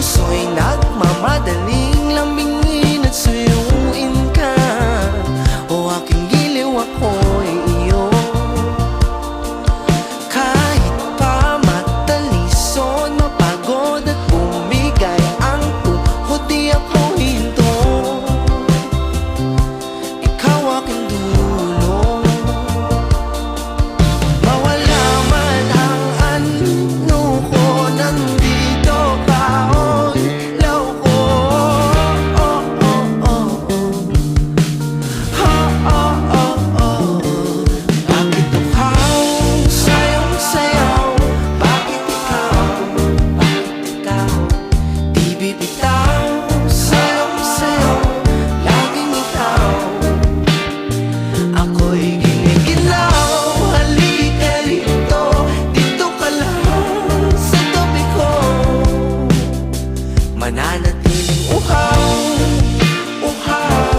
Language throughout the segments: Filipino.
puso'y nagmamadaling lambingin at suyuin ka. O aking giliw, ako'y iyo. Kahit pa matalisod, mapagod at bumigay ang tuhod, di ako hinto. Ikaw aking dulong. Mawala man ang ano ko, nandito ka, o ilaw ko. Oh, oh, oh, oh. Ha, oh, oh, oh. Bakit uhaw sa'yong sayaw? Bakit ikaw? Bakit ikaw? Di bibitaw sa'yong sayaw, laging ikaw. Ako'y giniginaw, halika rito, dito ka lang sa tabi ko. Mananatiling uhaw, uhaw,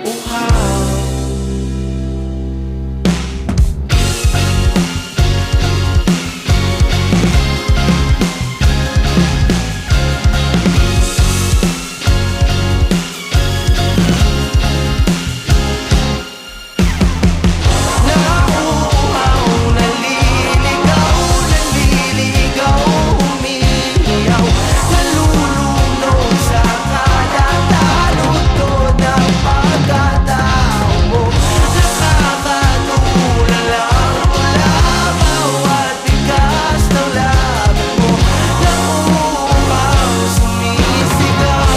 uhaw. Nauuhaw, naliligaw, naliligaw, umiiyaw, nalulunod sa kadatalutod ng pagkatao mo. Nakakatulala ang labaw at bigas ng labi mo. Nauuhaw, sumisigaw.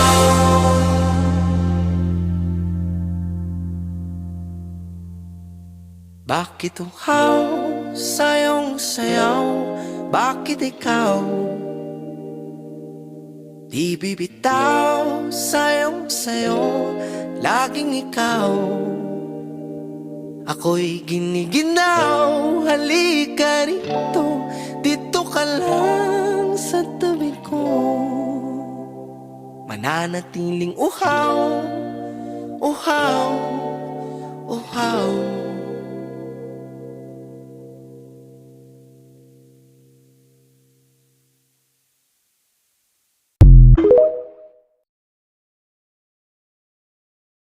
Bakit uhaw sa'yong sayaw? Bakit ikaw? Di bibitaw sa'yong sayo, laging ikaw. Ako'y giniginaw, halika rito, dito ka lang sa tabi ko. Mananatiling uhaw, uhaw, uhaw.